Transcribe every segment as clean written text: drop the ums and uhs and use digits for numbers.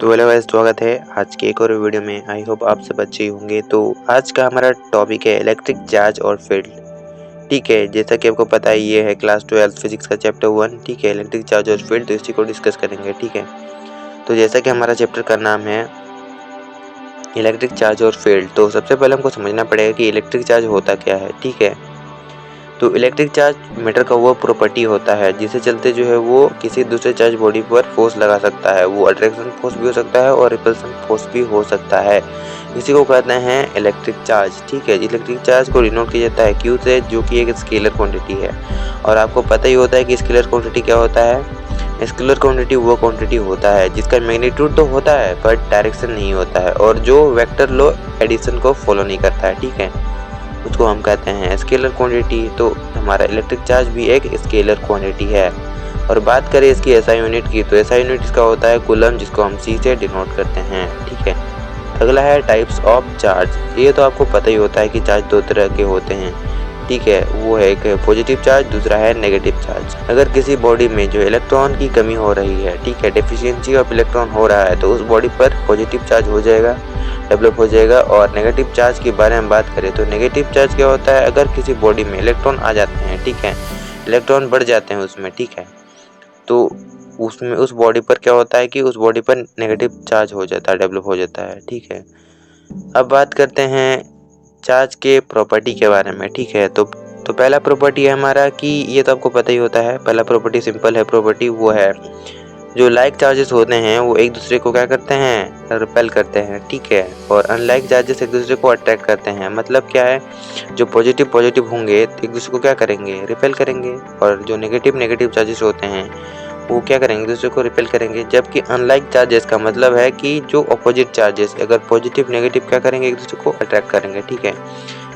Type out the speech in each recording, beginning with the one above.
तो hello guys, स्वागत है आज के एक और वीडियो में। आई होप आप सब अच्छे होंगे। तो आज का हमारा टॉपिक है इलेक्ट्रिक चार्ज और फील्ड। ठीक है, जैसा कि आपको पता है ये है क्लास 12 फिजिक्स का चैप्टर 1। ठीक है, इलेक्ट्रिक चार्ज और फील्ड, तो इसी को डिस्कस करेंगे। ठीक है, तो जैसा कि हमारा चैप्टर का नाम है इलेक्ट्रिक चार्ज और फील्ड, तो सबसे पहले हमको समझना पड़ेगा कि इलेक्ट्रिक चार्ज होता क्या है। ठीक है, तो इलेक्ट्रिक चार्ज मैटर का वो प्रॉपर्टी होता है जिससे चलते जो है वो किसी दूसरे चार्ज बॉडी पर फोर्स लगा सकता है। वो अट्रैक्शन फोर्स भी हो सकता है और रिपल्सन फोर्स भी हो सकता है। इसी को कहते हैं इलेक्ट्रिक चार्ज। ठीक है, इलेक्ट्रिक चार्ज को डिनोट किया जाता है क्यू से, जो कि एक स्केलर क्वांटिटी है। और आपको पता ही होता है कि स्केलर क्वांटिटी क्या होता है। स्केलर क्वांटिटी वो क्वांटिटी होता है जिसका मैग्नीट्यूड तो होता है बट डायरेक्शन नहीं होता है, और जो वेक्टर लॉ एडिशन को फॉलो नहीं करता है। ठीक है, उसको हम कहते हैं स्केलर क्वांटिटी। तो हमारा इलेक्ट्रिक चार्ज भी एक स्केलर क्वांटिटी है। और बात करें इसकी एसआई यूनिट की, तो एसआई यूनिट इसका होता है कूलम, जिसको हम सी से डिनोट करते हैं। ठीक है, अगला है टाइप्स ऑफ चार्ज। ये तो आपको पता ही होता है कि चार्ज दो तरह के होते हैं। ठीक है, वो है एक पॉजिटिव चार्ज, दूसरा है नेगेटिव चार्ज। अगर किसी बॉडी में जो इलेक्ट्रॉन की कमी हो रही है, ठीक है, डेफिशिएंसी ऑफ इलेक्ट्रॉन हो रहा है, तो उस बॉडी पर पॉजिटिव चार्ज हो जाएगा, डेवलप हो जाएगा। और नेगेटिव चार्ज के बारे में बात करें तो नेगेटिव चार्ज क्या होता है, अगर किसी बॉडी में इलेक्ट्रॉन आ जाते हैं, ठीक है, इलेक्ट्रॉन बढ़ जाते हैं उसमें, ठीक है, तो उसमें उस बॉडी पर क्या होता है कि उस बॉडी पर नेगेटिव चार्ज हो जाता है, डेवलप हो जाता है। ठीक है, अब बात करते हैं चार्ज के प्रॉपर्टी के बारे में। ठीक है, तो पहला प्रॉपर्टी है हमारा कि ये तो आपको पता ही होता है। पहला प्रॉपर्टी सिंपल है प्रॉपर्टी, वो है जो लाइक चार्जेस होते हैं वो एक दूसरे को क्या करते हैं, रिपेल करते हैं। ठीक है, और अनलाइक चार्जेस एक दूसरे को अट्रैक्ट करते हैं। मतलब क्या है, जो पॉजिटिव पॉजिटिव होंगे तो एक दूसरे को क्या करेंगे, रिपेल करेंगे, और जो नेगेटिव नेगेटिव चार्जेस होते हैं वो क्या करेंगे, दूसरे को रिपेल करेंगे। जबकि अनलाइक चार्जेस का मतलब है कि जो अपोजिट चार्जेस अगर पॉजिटिव नेगेटिव क्या करेंगे, एक दूसरे को अट्रैक्ट करेंगे। ठीक है,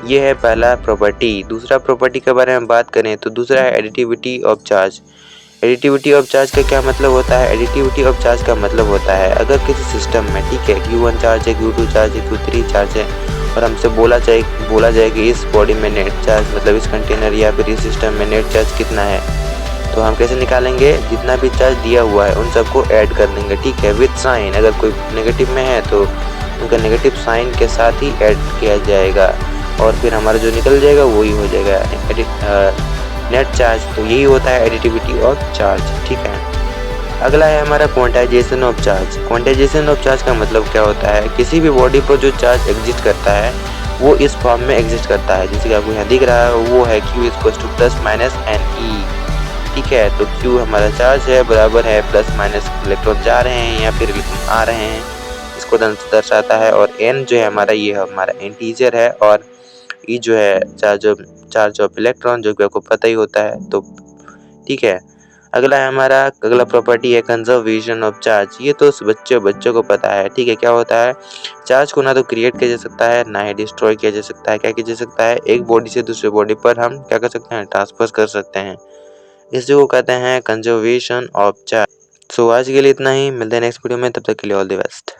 ये है पहला प्रॉपर्टी। दूसरा प्रॉपर्टी के बारे में बात करें तो दूसरा है additivity of charge. Additivity of charge का क्या मतलब होता है, एडिटिविटी ऑफ चार्ज का मतलब होता है अगर किसी सिस्टम में, ठीक है, Q1 चार्ज है, Q2 चार्ज है, Q3 चार्ज है, और हमसे बोला जाए कि इस बॉडी में नेट चार्ज, मतलब इस कंटेनर या फिर इस सिस्टम में नेट चार्ज कितना है, तो हम कैसे निकालेंगे, जितना भी चार्ज दिया हुआ है उन सबको ऐड कर देंगे। ठीक है, विद साइन। अगर कोई नेगेटिव में है तो उनका नेगेटिव साइन के साथ ही ऐड किया जाएगा, और फिर हमारा जो निकल जाएगा वही हो जाएगा नेट चार्ज। तो यही होता है एडिटिविटी ऑफ चार्ज। ठीक है, अगला है हमारा quantization of charge. Quantization of charge का मतलब क्या होता है, किसी भी बॉडी पर जो चार्ज एग्जिस्ट करता है वो इस फॉर्म में एग्जिस्ट करता है, जैसे कि आपको यहाँ दिख रहा है, वो है Q = ±NE। ठीक है, तो Q हमारा चार्ज है, बराबर है प्लस माइनस इलेक्ट्रॉन जा रहे हैं या फिर इलेक्ट्रॉन आ रहे हैं, इसको दर्शाता है। और N जो है हमारा, ये हमारा इंटीजर है, और E जो है चार्ज ऑफ इलेक्ट्रॉन, जो कि आपको पता ही होता है। तो ठीक है, अगला है हमारा, अगला प्रॉपर्टी है कंजर्वेशन ऑफ चार्ज। ये तो बच्चों को पता है। ठीक है, क्या होता है, चार्ज को ना तो क्रिएट किया जा सकता है ना ही डिस्ट्रॉय किया जा सकता है। क्या किया जा सकता है, एक बॉडी से दूसरे बॉडी पर हम क्या कर सकते हैं, ट्रांसफर कर सकते हैं। इसी को कहते हैं कंजर्वेशन ऑफ चार्ज। सो आज के लिए इतना ही, मिलते हैं नेक्स्ट वीडियो में, तब तक के लिए ऑल द बेस्ट।